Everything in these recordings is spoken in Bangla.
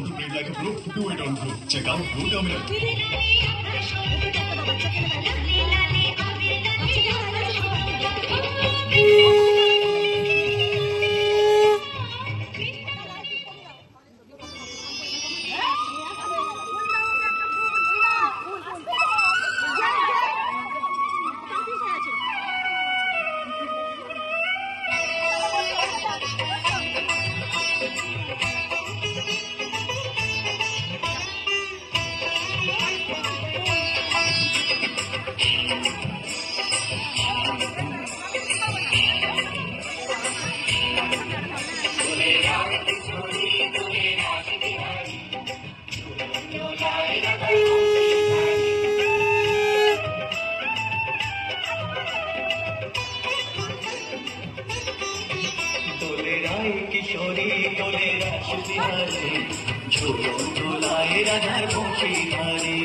to breathe like a brook, do it on Brook. Check out Blue Terminal. किशोरी डोले रास बिहारी झूलो झूलाए राधार भूषी धारी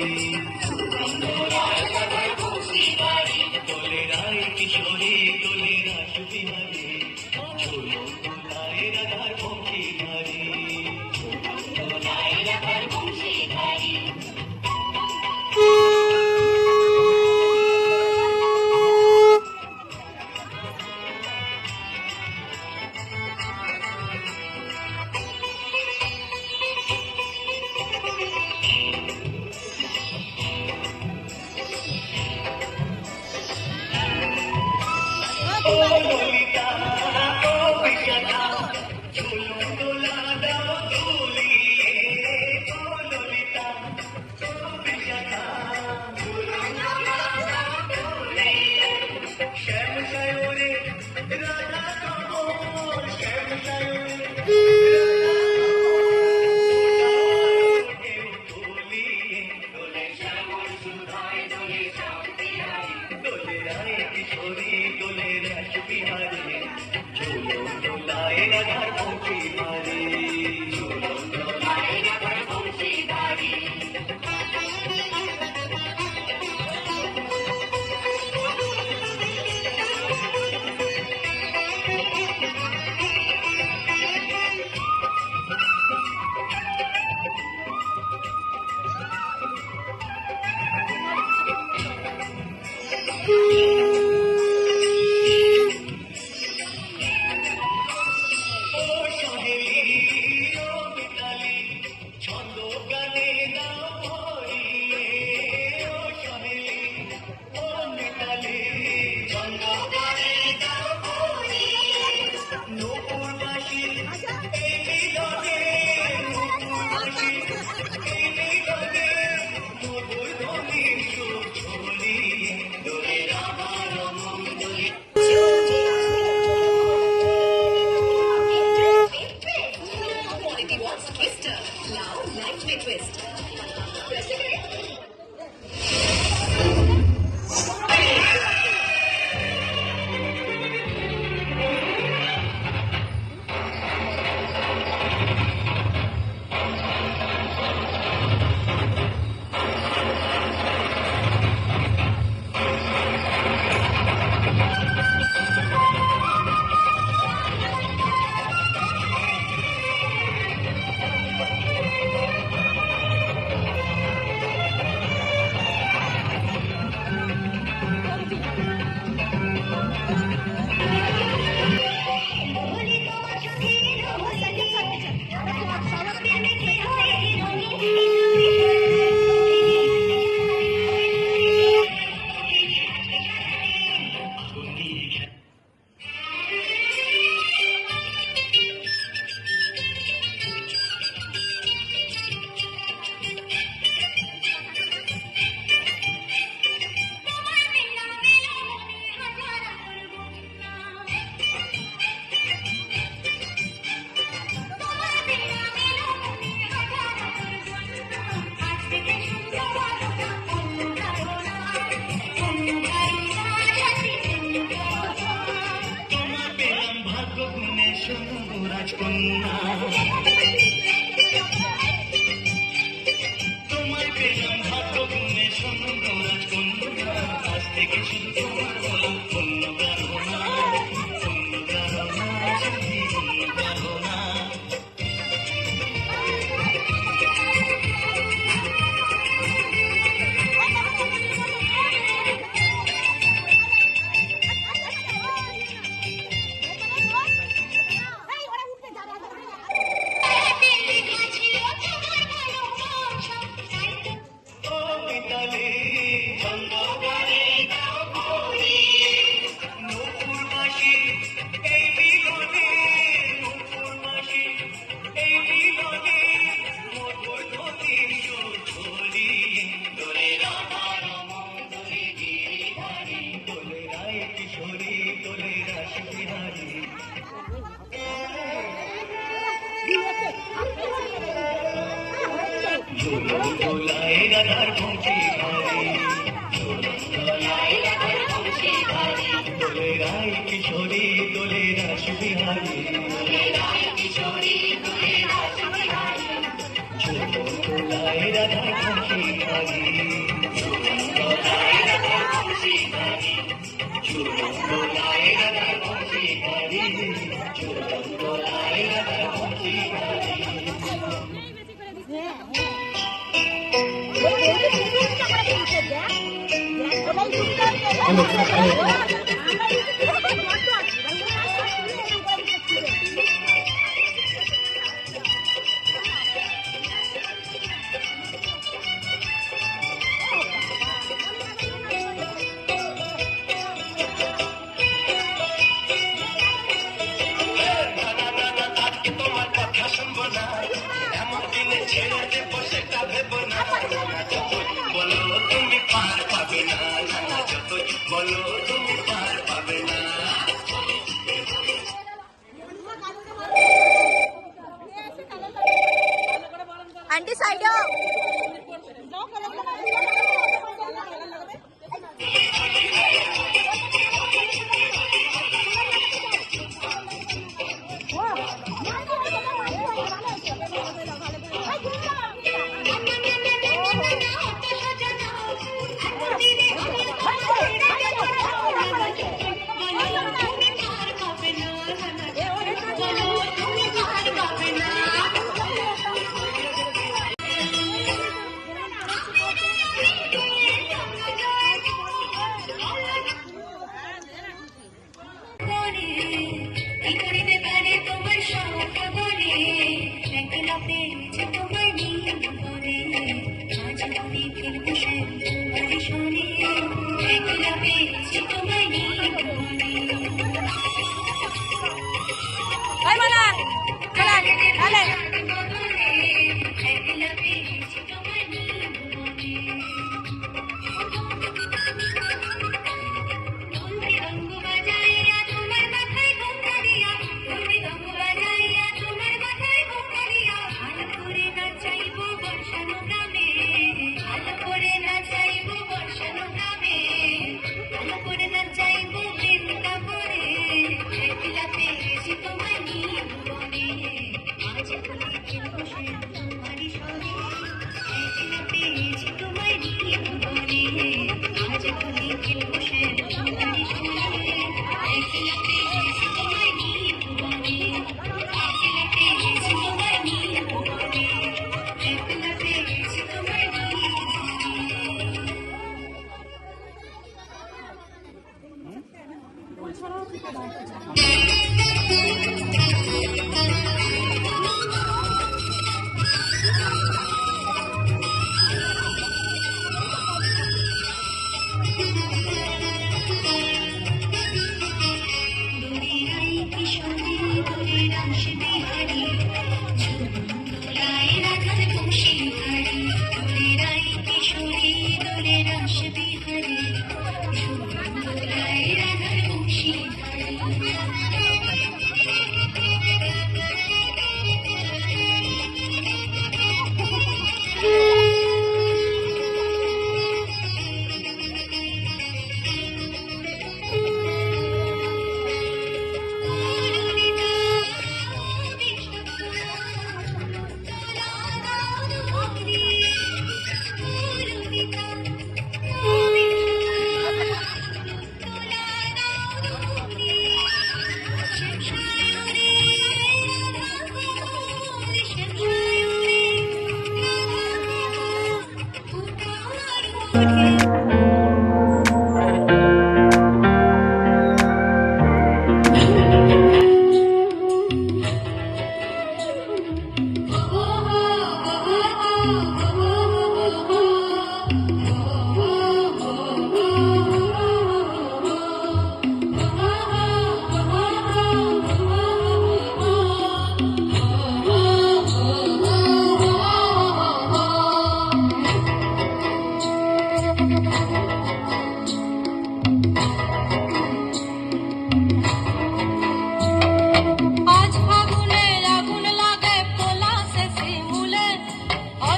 डोले राय किशोरी डोले रास बिहारी झूलो झूलाए राधार भूषी धारी ঝুলন দোলায় রাধার বংশী ধারে দোলে রায় কিশোরী দোলে রাস বিহারী ঝুলন দোলায় রাধার বংশী ধারে ঝুলন দোলায় রাধার বংশী ধারে ঝুলন দোলায় রাধার বংশী ধারে ঝুলন দোলায় রাধার বংশী ধারে তোমার কথা শুনবো না এমন দিনে ছেড়ে দেবো সেটা ভেবো না যতই বলো তুমি পার পাবে না যতই বলো তুমি পার পাবে না आंटी साइड आओ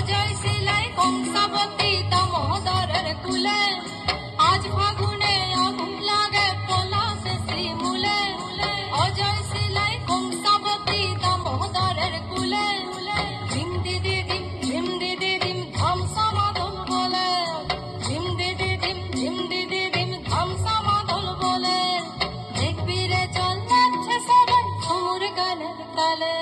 অজয় শিলাই কংসাবতী দামোদরের কুলে আজ ফাগুনে আগুন লাগে পলাশে শ্রীমূলে অজয় শিলাই কংসাবতী দামোদরের কুলে ঝিম দিদি দিম ধাম সমাদল বলে ঝিম দিদি দিম ধাম সমাদল বলে দেখবি রে চল যাচ্ছে সবাই ঝুমুর গানের তালে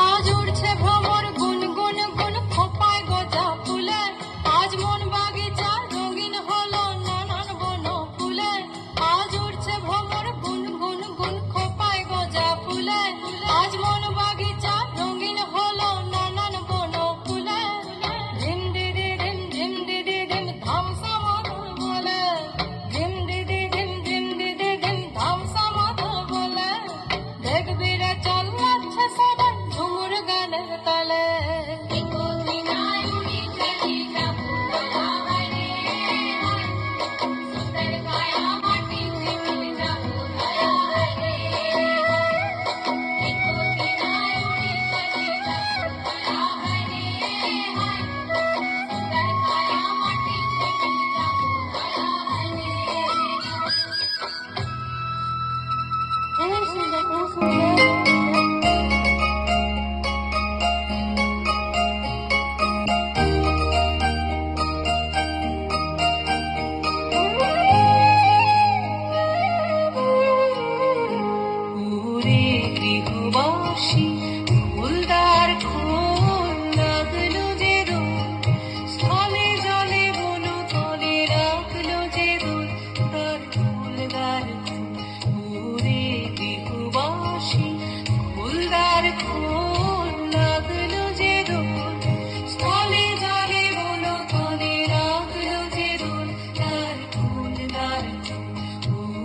আজ উড়ছে ভ্রমর গুন গুন গুন খোপায় গজা ফুলে আজ মন বাগিচা রঙিন হলো নানান বন ফুলে আজ উড়ছে ভ্রমর গুন গুন গুন খোপায় গজা ফুলে আজ মন বাগিচা রঙিন হলো নানান বন ফুলে ঝিম দিদি দিম ধাম সমাদল বলে ঝিম দিদি দিম ধাম সমাদল বলে দেখবি রে চল যাচ্ছে সবাই ঝুমুর গানের তালে ওরে গৃহবাসী ফুলদার খোল লাগলো যে দোল স্থলে জলে বন তলে রাখলো যে দোল তার ফুলদার খোল ওরে গৃহবাসী ফুলদার খোল লাগলো যে দোল স্থলে জলে বন তলে রাখলো যে দোল তার ফুলদার খোল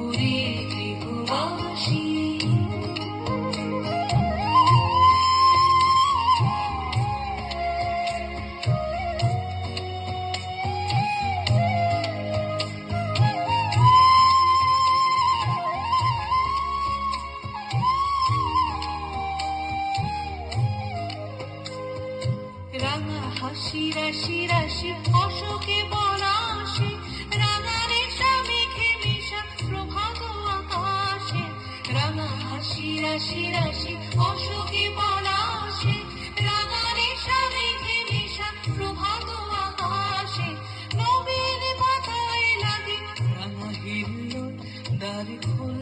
ওরে গৃহবাসী রাঙা হাসি রাশি রাশি অশোকে বনাশে রাঙা রেশা মেঘে মিশা প্রভাত আকাশে রাঙা হাসি রাশি রাশি অশোকে বনাশে রাঙা রেশা মেঘে মিশা প্রভাত আকাশে নবীন মাথায় লাগে রাঙা হিল্লোল দ্বার খোল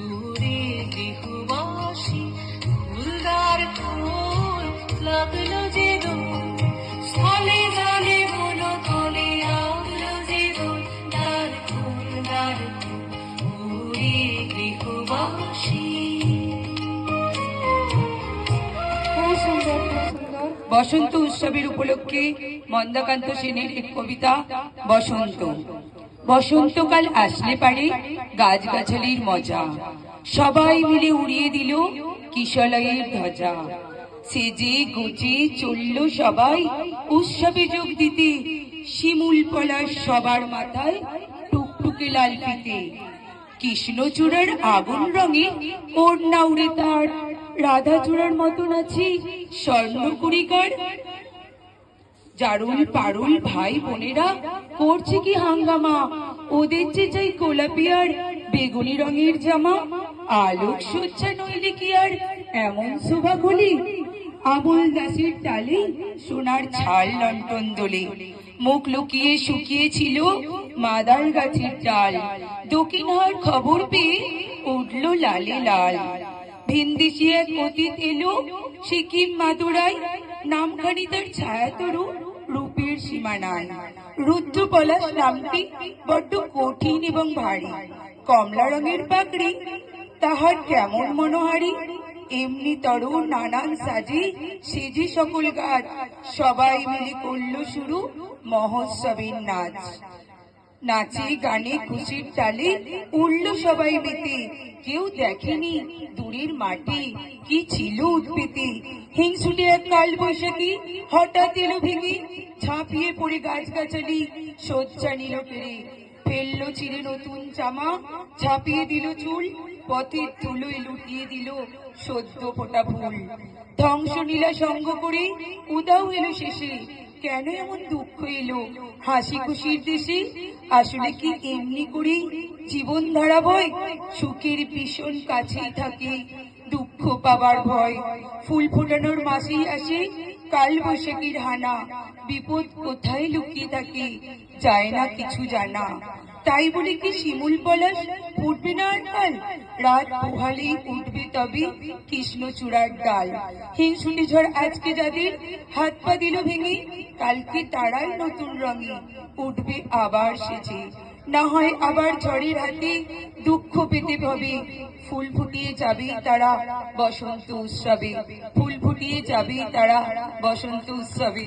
ওরে গৃহবাসী ফুলদার খোল লাগলো যে দোল স্থলে জলে বন তলে রাখলো যে দোল দ্বার খোল ওরে গৃহবাসী। বসন্ত উৎসবের উপলক্ষে মন্দাকান্ত সেনের এক কবিতা বসন্ত। বসন্তকাল আসলে পারে গাছগাছালির মজা, সবাই মিলে উড়িয়ে দিল কিশলয়ের ধ্বজা। সেজে গুজে চলল সবাই উৎসবে যোগ দিতে, শিমুল পলাশ সবার মাথায় টুকটুকে লাল ফিতে। কৃষ্ণচূড়ার আগুন রঙে ওড়না উড়ে তার, রাধাচূড়ার মতন আছে স্বর্ণকুড়িকার। জারুল পারুল ভাই বোনেরা করছে কি হাঙ্গামা, ওদের যে চাই গোলাপি আর বেগুনি রঙের জামা। আলোক সজ্জা নইলে কি আর এমন শোভা গলি, আমল দাসের ডালে সোনার ছাল লন্ঠন দোলে। মুখ লুকিয়ে শুকিয়েছিল মাদার গাছের ডাল, দক্ষিণ হওয়ার খবর পেয়ে উঠল লালে লাল। ভিনদেশি এক অতীত এলো সিকিম মাদুরাই, নামখানি তার ছায়া তরু, রূপের সীমানায়। রুদ্র পলাশ নামটি বড্ড কঠিন এবং ভারী, কমলা রঙের পাগড়ি তাহার কেমন মনোহারী। এমনি তর নানান সাজে সেজে সকল গাছ, সবাই মিলে করলো শুরু মহোৎসবের নাচ। নাচে গানে খুশির তালে উঠল সবাই মেতে, কেউ দেখেনি দূরের মাটি কি ছিল উৎপেতে। হিংসুটে এক কাল বৈশাখী হঠাৎ এলো ভেঙে, ঝাঁপিয়ে পড়ে গাছগাছালি শয্যা নিল কেড়ে। ফেললো চিরে নতুন জামা, ঝাঁপিয়ে দিল চুল, পথের ধুলোয় লুটিয়ে দিল সদ্য ফোটা ফুল। ধ্বংস নীলা সঙ্গ করে উদাও এলো শেষে, কেন এমন দুঃখ এলো হাসি খুশির দেশে। আসলে কি এমনি করেই জীবন ধারা বয়, সুখের ভীষণ কাছেই থাকে দুঃখ পাবার ভয়। ফুল ফোটানোর মাসেই আসে কাল বৈশাখীর হানা, বিপদ কোথায় লুকিয়ে থাকে যায় না কিছু জানা। তাই বলে কি শিমুল পলাশ ফুটবে না আর কাল, রাত পোহালেই উঠবে তবে কৃষ্ণচূড়ার ডাল। হিংসুটি ঝড় আজকে যাদের হাত পা দিল ভেঙে, কালকে তারাই নতুন রঙে উঠবে আবার সেজে। না হয় আবার ঝড়ের হাতে দুঃখ পেতে হবে, ফুল ফুটিয়ে যাবে তারা বসন্ত উৎসবে, ফুল ফুটিয়ে যাবে তারা বসন্ত উৎসবে।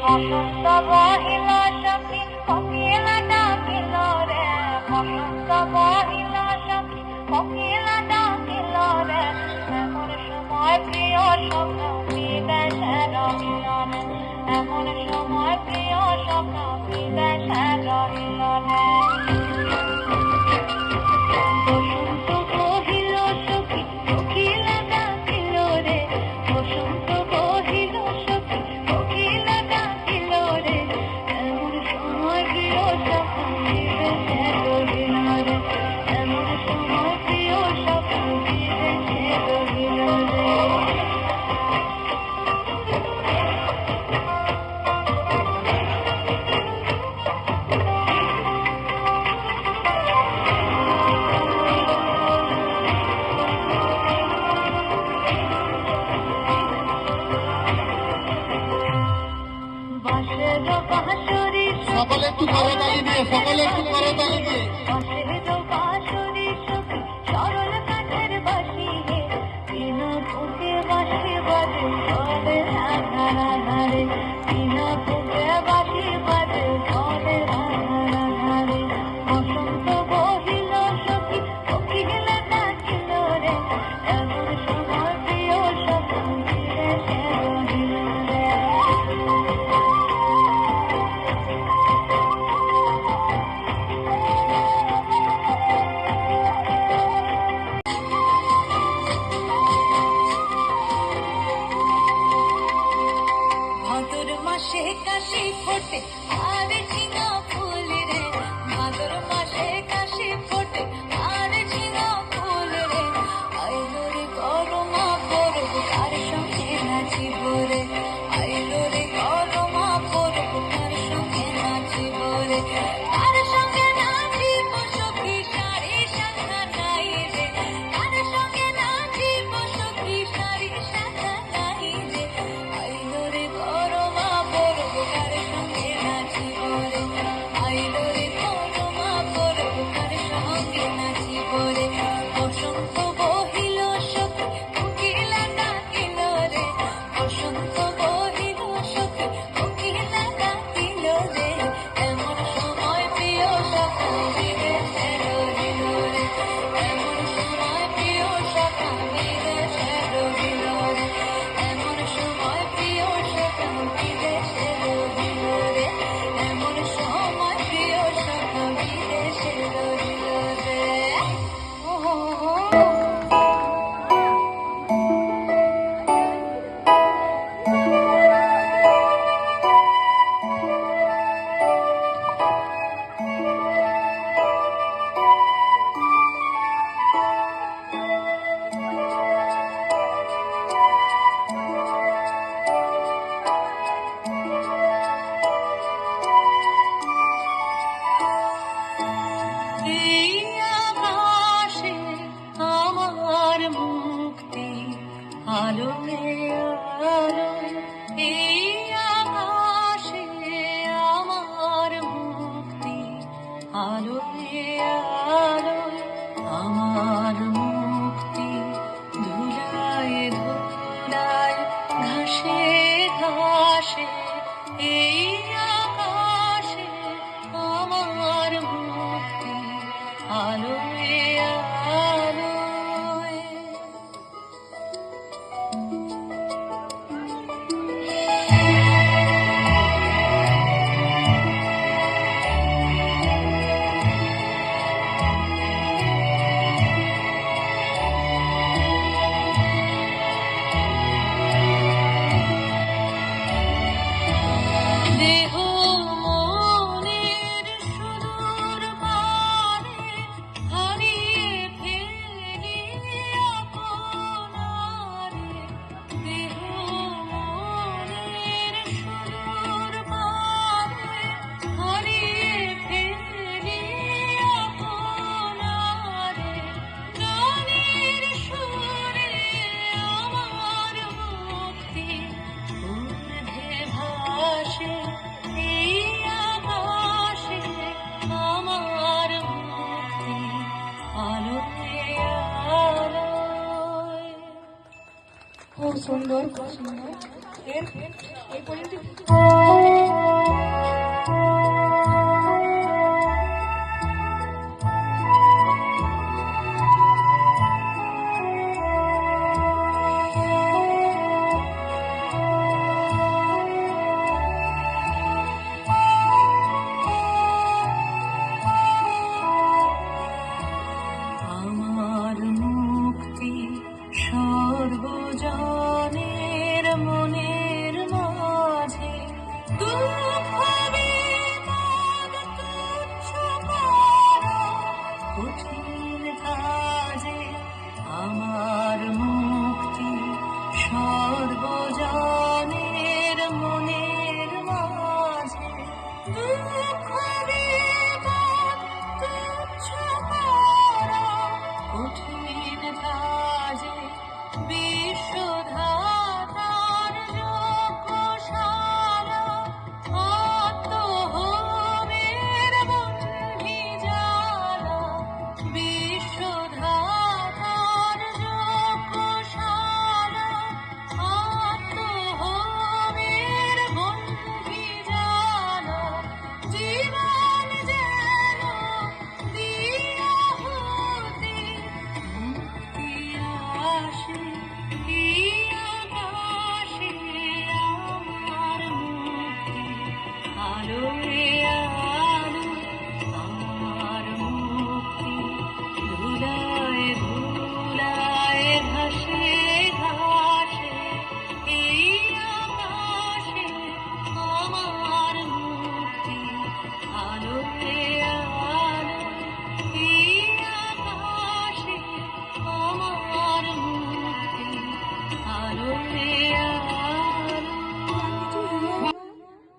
বসন্ত বহিল সখী কোকিল ডাকিল রে, বসন্ত বহিল সখী কোকিল ডাকিল রে। এমন সময় প্রিয় স্বপ্ন বিদেশে রহিল রে, এমন সময় প্রিয় স্বপ্ন বিদেশে রহিল রে। বসন্ত বহিল সখী কোকিল ডাকিল রে, বসন্ত বহিল সখী কোকিল ডাকিল রে। এমন সময় প্রিয় স্বপ্ন বিদেশে রহিল রে, এমন সময় প্রিয় স্বপ্ন বিদেশে রহিল রে। বাঁশের বাঁশরি সকলে একটু করতালি দিয়ে, সকলে একটু করতালি দিয়ে। বাঁশের বাঁশরি সখী সরল কাঠের বাঁশি হে, বিনা বুকে বাঁশি বাজে চলে ধারা ধারে, বিনা বুকে বাঁশি বাজে চলে ধারা ধারে। বসন্ত বহিল সখী কোকিল ডাকিল রে, এমন সময় প্রিয় স্বপ্ন বিদেশে রহিল রে। আলোয় আলোয় এই আকাশে আমার মুক্তি, আলোয় আলোয় আমার মুক্তি, ধুলায় ধুলায় ঘাসে ঘাসে এই আকাশে আমার মুক্তি, আলোয় আলোয়। দেহ মনের সুদূর পারে হারিয়ে ফেলি আপনারে, দেহ মনের সুদূর পারে হারিয়ে ফেলি আপনারে, গানের সুরে আমার মুক্তি, ঊর্ধ্বে ভাসে এই আকাশে আমার মুক্তি, আলোয় আলোয়। খুব সুন্দর, খুব সুন্দর। এই পর্যন্ত আমার মুক্তি সর্বজনের মনের মাঝে, দুঃখ বিপদ তুচ্ছ করা কঠিন কাজে, আমার মুক্তি সর্বজনের মনের মাঝে, দুঃখ বিপদ তুচ্ছ করা কঠিন কাজে, বিশ্বধাতার যজ্ঞশালা আত্মহোমের বন্ধি জ্বালা, বিশ্বধাতার যজ্ঞশালা আত্মহোমের বন্ধি জ্বালা, জীবন যেন দিয়াহুতি, মুক্তি আসে এই আকাশে আমার মুক্তি, আলোয় আলোয় আমার মুক্তি, ধুলায় ধুলায় ঘাসে ঘাসে এই আকাশে আমার মুক্তি, আলোয় আলোয় এই আকাশে আমার মুক্তি, আলোয় আলোয়।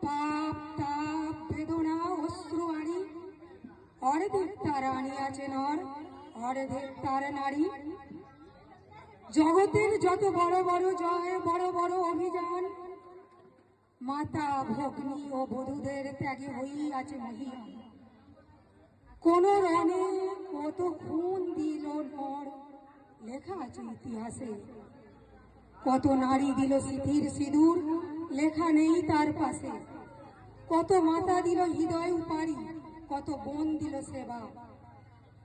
পাপ তাপ বেদনা অশ্রু আনি অর্ধেক তার আনিয়াছে নর, অর্ধেক তার নারী। জগতের যত বড় বড় জয়, বড় বড় অভিযান, মাতা ভগ্নী ও বধূদের ত্যাগে হইয়াছে মহিয়ান। কোন রণে কত খুন দিল নর, লেখা আছে ইতিহাসে। কত নারী দিল স্মৃতির সিঁদুর, লেখা নেই তার পাশে। কত মাতা দিল হৃদয় উপাড়ি, কত বোন দিল সেবা।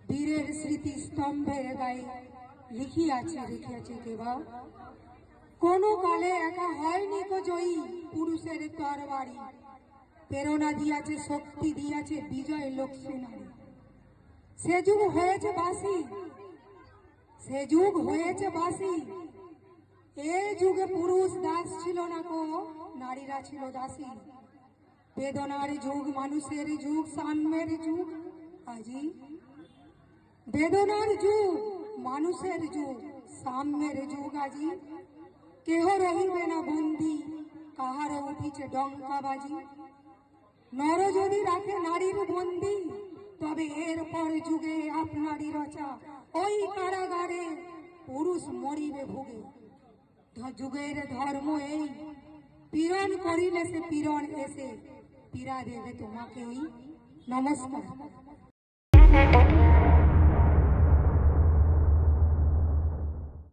বীরের স্মৃতি স্তম্ভের গায়ে লিখিয়াছে রেখেছে কেবা। কোন কালে একা হয়নি কো জয়ী পুরুষের তরবারি, প্রেরণা দিয়াছে শক্তি দিয়াছে বিজয় লক্ষ্মী নারী। সে যুগ হয়েছে বাসি, সে যুগ হয়েছে বাসি। এ যুগে পুরুষ দাস ছিল না কো, নারীরা ছিল দাসী। বেদনার যুগ, মানুষের যুগ, সাম্যের যুগ আজি। বেদনার যুগ, মানুষের যুগ, সাম্যের যুগ আজি। কেহ রহিবে না বন্দি, কাহার উঠিছে ডঙ্কাবাজি। নর যদি রাখে নারীর বন্দি, তবে এরপর যুগে আপনারই রচা ওই কারাগারে পুরুষ মরিবে ভুগে। যুগের ধর্ম এই, পীড়ন করিলে সে পীড়ন এসে পীড়া দেবে তোমাকেই। নমস্কার।